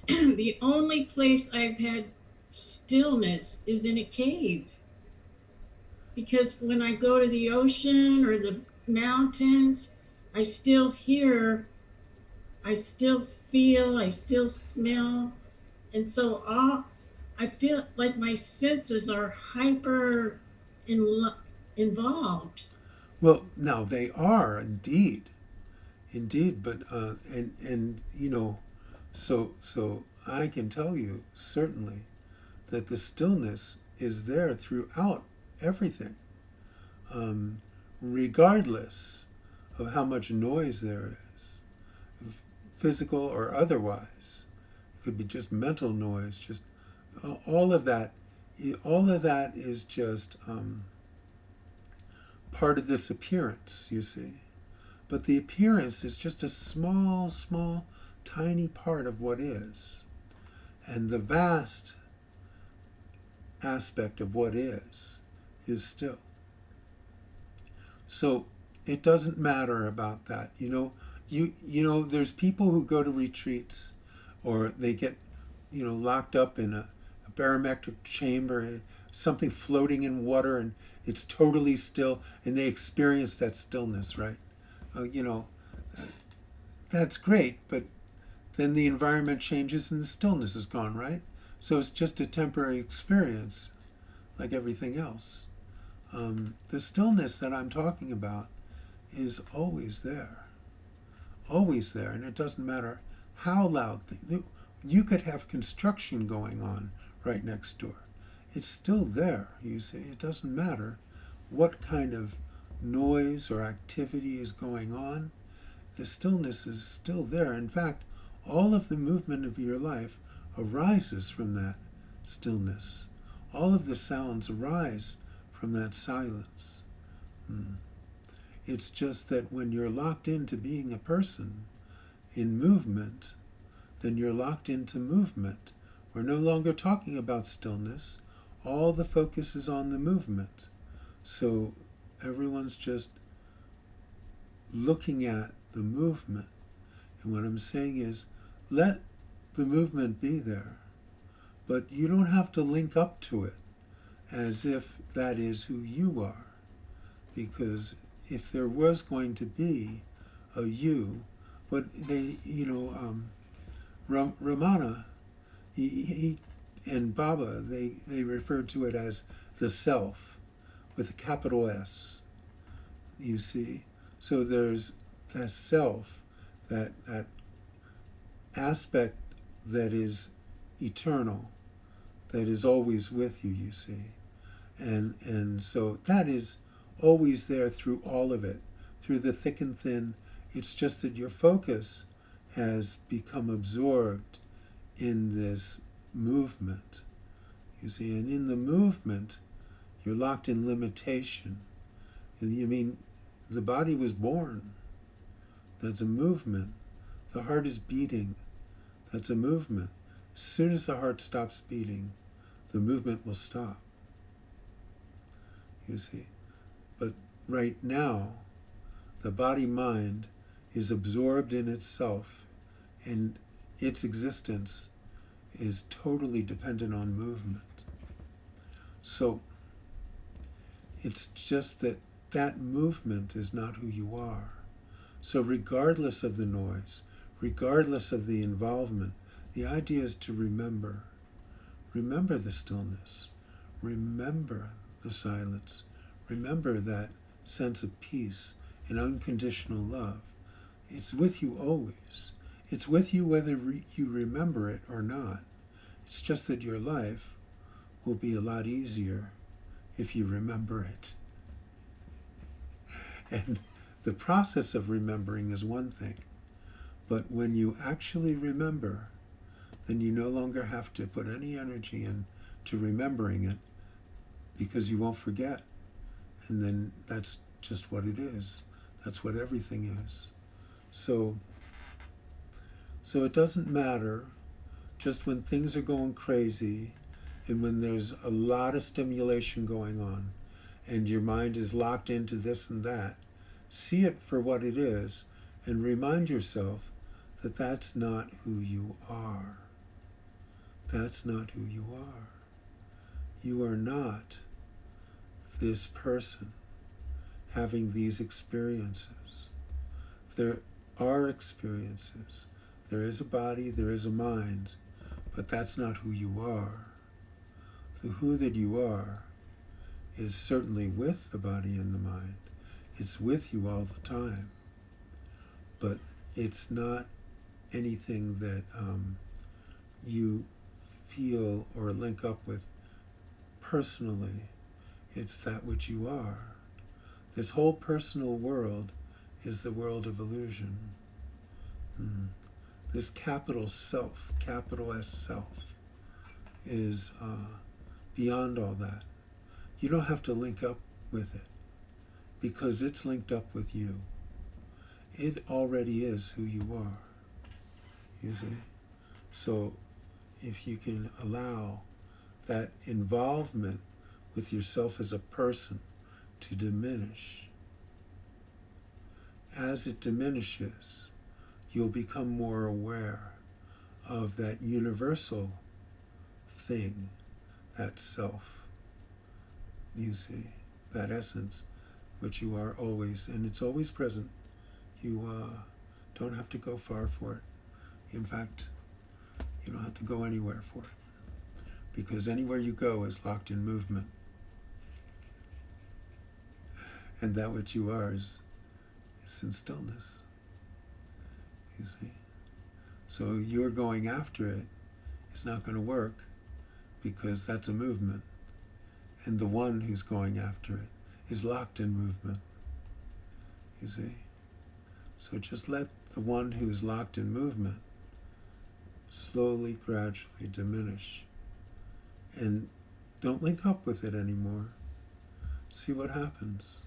The only place I've had stillness is in a cave. Because when I go to the ocean or the mountains, I still hear, I still feel, I still smell. And so I feel like my senses are hyper in, involved. Well, now they are indeed, indeed, but and so I can tell you certainly that the stillness is there throughout everything, um, regardless of how much noise there is, physical or otherwise. It could be just mental noise, just all of that. All of that is just part of this appearance, you see. But the appearance is just a small, small, tiny part of what is. And the vast aspect of what is still. So it doesn't matter about that. There's people who go to retreats or they get, locked up in a barometric chamber, something floating in water, and it's totally still, and they experience that stillness, right? Uh, you know, that's great, but then the environment changes and the stillness is gone, right? So it's just a temporary experience, like everything else. The stillness that I'm talking about is always there, and it doesn't matter how loud. You could have construction going on right next door. It's still there, you see. It doesn't matter what kind of noise or activity is going on. The stillness is still there. In fact, all of the movement of your life arises from that stillness. All of the sounds arise from that silence. Hmm. It's just that when you're locked into being a person in movement, then you're locked into movement. We're no longer talking about stillness. All the focus is on the movement. So everyone's just looking at the movement. And what I'm saying is, let the movement be there, but you don't have to link up to it as if that is who you are. Because if there was going to be a you, what they, Ramana, he and Baba, they referred to it as the self with a capital S, you see. So there's that self, that aspect that is eternal, that is always with you, you see. And so that is always there through all of it, through the thick and thin. It's just that your focus has become absorbed in this movement, you see. And in the movement, you're locked in limitation. You mean, the body was born. That's a movement. The heart is beating. That's a movement. As soon as the heart stops beating, the movement will stop, you see. But right now, the body-mind is absorbed in itself, and its existence is totally dependent on movement. So it's just that that movement is not who you are. So regardless of the noise, regardless of the involvement, the idea is to remember. Remember the stillness. Remember the silence. Remember that sense of peace and unconditional love. It's with you always. It's with you whether you remember it or not. It's just that your life will be a lot easier if you remember it. And the process of remembering is one thing. But when you actually remember, then you no longer have to put any energy into remembering it because you won't forget. And then that's just what it is. That's what everything is. So it doesn't matter just when things are going crazy and when there's a lot of stimulation going on and your mind is locked into this and that. See it for what it is and remind yourself that that's not who you are. that's not who you are. You are not this person having these experiences. There are experiences. There is a body, there is a mind, but that's not who you are. The who that you are is certainly with the body and the mind. It's with you all the time. But it's not anything that you feel or link up with personally. It's that which you are. This whole personal world is the world of illusion. This capital self, capital S self, is beyond all that. You don't have to link up with it because it's linked up with you. It already is who you are, you see. So if you can allow that involvement with yourself as a person to diminish, as it diminishes, you'll become more aware of that universal thing, that self, you see, that essence, which you are always, and it's always present. You don't have to go far for it. In fact, you don't have to go anywhere for it, because anywhere you go is locked in movement. And that which you are is in stillness, you see. So you're going after it is not going to work, because that's a movement. And the one who's going after it is locked in movement, you see. So just let the one who's locked in movement slowly, gradually diminish. And don't link up with it anymore. See what happens.